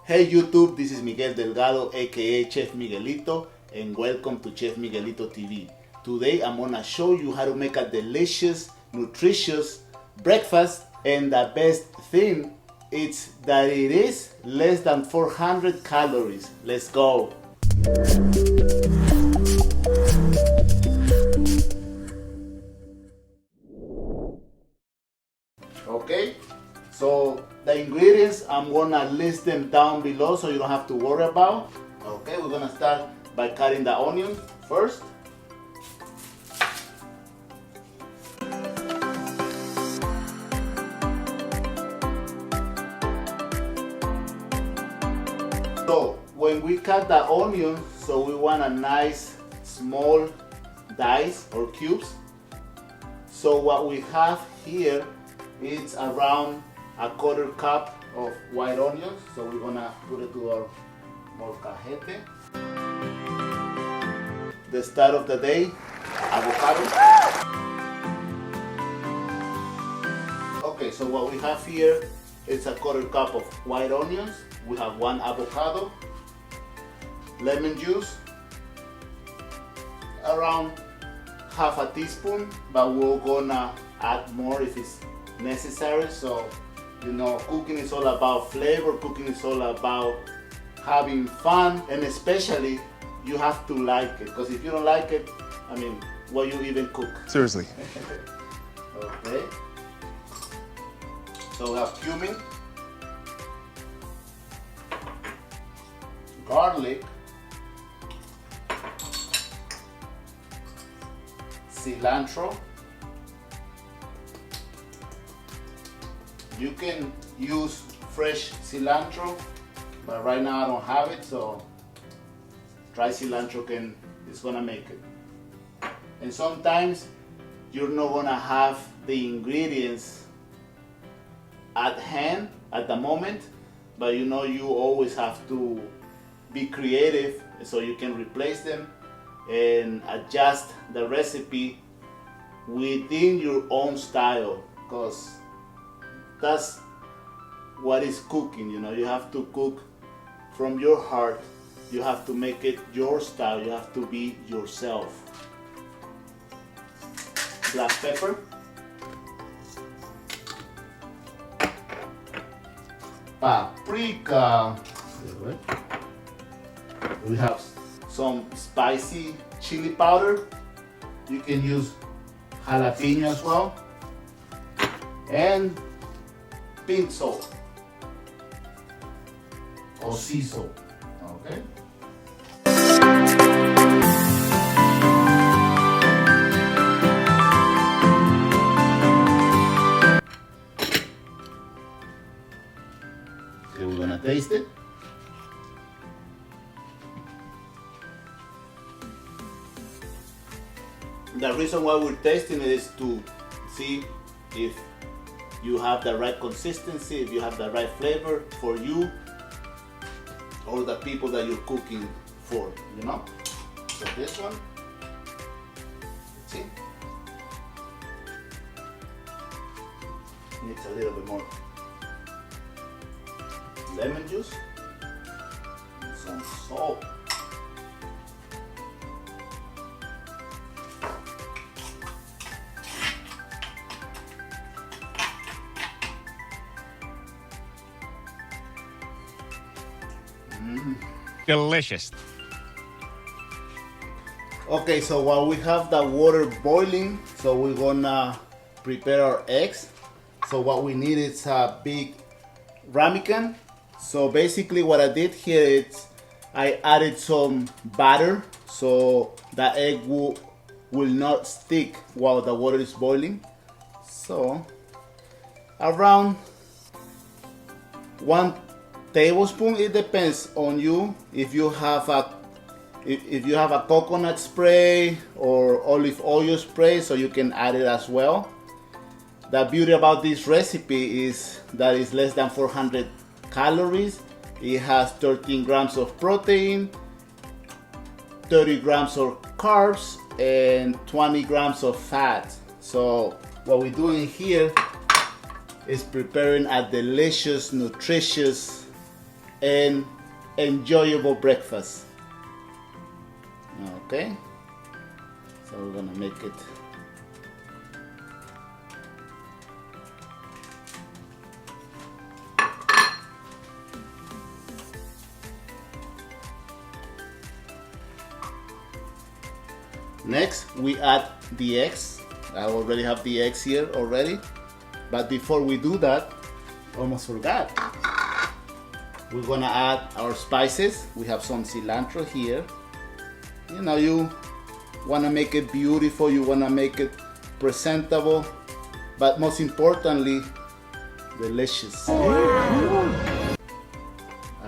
Hey YouTube, this is Miguel Delgado aka Chef Miguelito and welcome to Chef Miguelito TV. Today I'm gonna show you how to make a delicious, nutritious breakfast, and the best thing is that it is less than 400 calories. Let's go! Okay, so the ingredients, I'm gonna list them down below so you don't have to worry about. Okay, we're gonna start by cutting the onion first. So when we cut the onion, so we want a nice small dice or cubes. So what we have here is around a quarter cup of white onions. So we're gonna put it to our molcajete. The start of the day, avocado. Okay, so what we have here is a quarter cup of white onions. We have one avocado, lemon juice, around half a teaspoon, but we're gonna add more if it's necessary. So, you know, cooking is all about flavor, cooking is all about having fun, and especially you have to like it, because if you don't like it, I mean, what you even cook? Seriously. Okay. So we have cumin, garlic, cilantro. You can use fresh cilantro, but right now I don't have it, so dry cilantro is gonna make it. And sometimes you're not gonna have the ingredients at hand at the moment, but you know you always have to be creative so you can replace them and adjust the recipe within your own style, because that's what is cooking. You know, you have to cook from your heart, you have to make it your style, you have to be yourself. Black pepper, paprika, we have some spicy chili powder. You can use jalapeno as well, and pink salt or sea salt. Okay. Okay, we're gonna taste it. The reason why we're tasting it is to see if you have the right consistency, if you have the right flavor for you or the people that you're cooking for, you know? So this one, let's see, needs a little bit more lemon juice and some salt. Delicious. Okay, so while we have the water boiling, so we're gonna prepare our eggs. So what we need is a big ramekin. So basically what I did here is I added some butter so the egg will not stick while the water is boiling. So around 1 tablespoon, it depends on you. If you have a coconut spray or olive oil spray, so you can add it as well. The beauty about this recipe is that it's less than 400 calories. It has 13 grams of protein, 30 grams of carbs, and 20 grams of fat. So what we're doing here is preparing a delicious, nutritious and enjoyable breakfast. Okay, so we're gonna make it. Next, we add the eggs. I already have the eggs here already, but before we do that, almost forgot. We're gonna add our spices. We have some cilantro here. You know, you wanna make it beautiful, you wanna make it presentable, but most importantly, delicious. I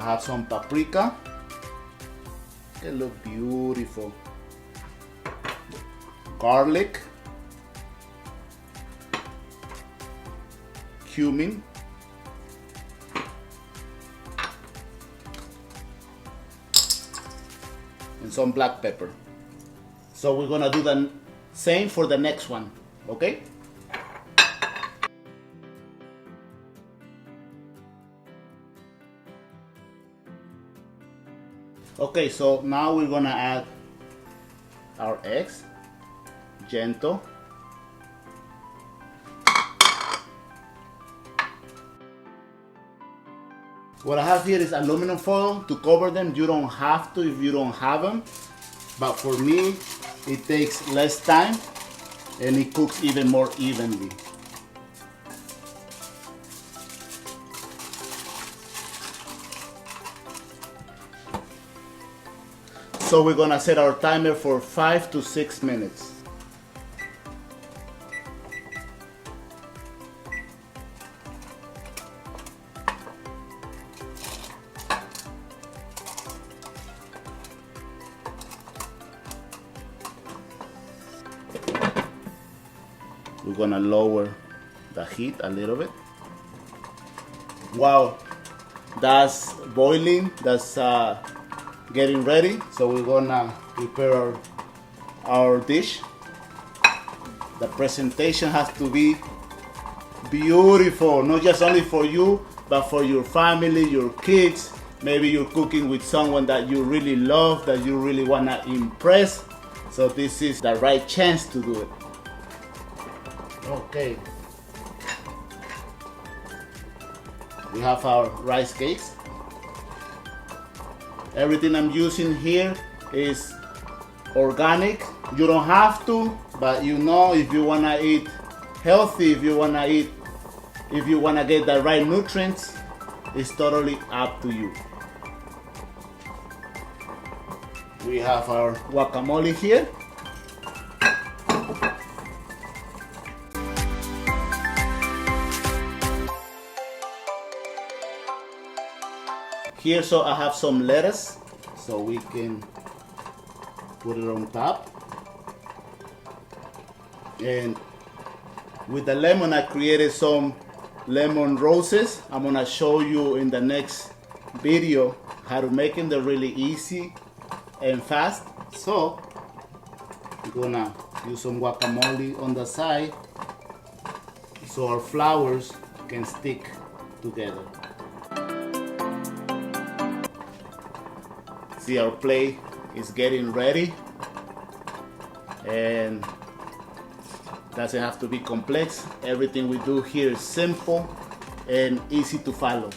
have some paprika. It looks beautiful. Garlic, cumin, and some black pepper. So we're gonna do the same for the next one, okay? Okay, so now we're gonna add our eggs. Gentle. What I have here is aluminum foil to cover them. You don't have to if you don't have them, but for me it takes less time and it cooks even more evenly. So we're gonna set our timer for 5 to 6 minutes. We're gonna lower the heat a little bit. Wow, that's boiling, that's getting ready. So we're gonna prepare our dish. The presentation has to be beautiful, not just only for you, but for your family, your kids. Maybe you're cooking with someone that you really love, that you really wanna impress. So this is the right chance to do it. Okay, we have our rice cakes. Everything I'm using here is organic. You don't have to, but you know, if you wanna eat healthy, if you wanna get the right nutrients, it's totally up to you. We have our guacamole here. Here, so I have some lettuce, so we can put it on top. And with the lemon, I created some lemon roses. I'm gonna show you in the next video how to make them. They're really easy and fast. So we're gonna use some guacamole on the side so our flowers can stick together. See, our plate is getting ready, and doesn't have to be complex. Everything we do here is simple and easy to follow.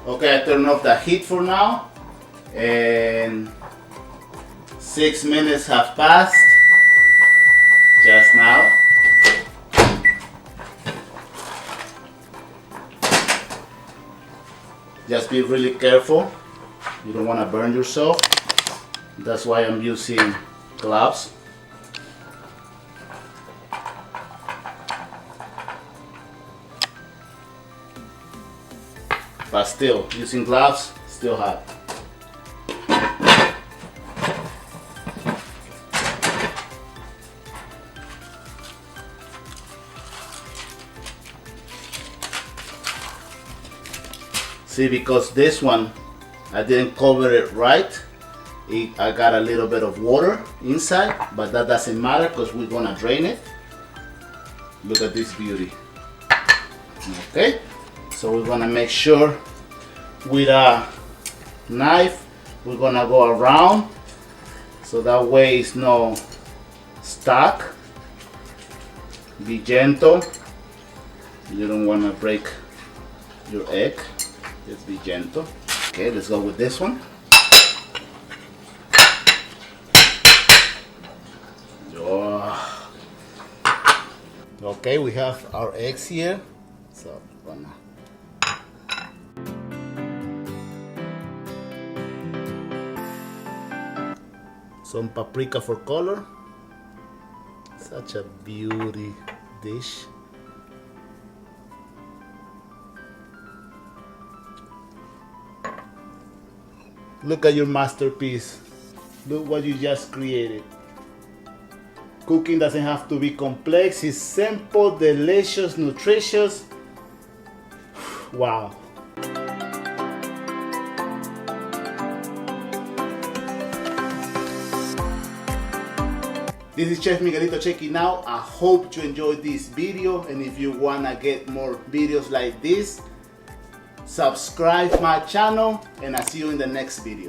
Okay, I turn off the heat for now, and 6 minutes have passed just now. Just be really careful. You don't want to burn yourself. That's why I'm using gloves. But still, using gloves, still hot. See, because this one, I didn't cover it right. I got a little bit of water inside, but that doesn't matter because we're gonna drain it. Look at this beauty. Okay, so we're gonna make sure with a knife, we're gonna go around so that way it's no stuck. Be gentle. You don't want to break your egg. Just be gentle. Okay, let's go with this one. Okay, we have our eggs here. So gonna some paprika for color. Such a beauty dish. Look at your masterpiece. Look what you just created. Cooking doesn't have to be complex. It's simple, delicious, nutritious. Wow. This is Chef Miguelito checking out. I hope you enjoyed this video, and if you wanna get more videos like this, subscribe my channel, and I'll see you in the next video.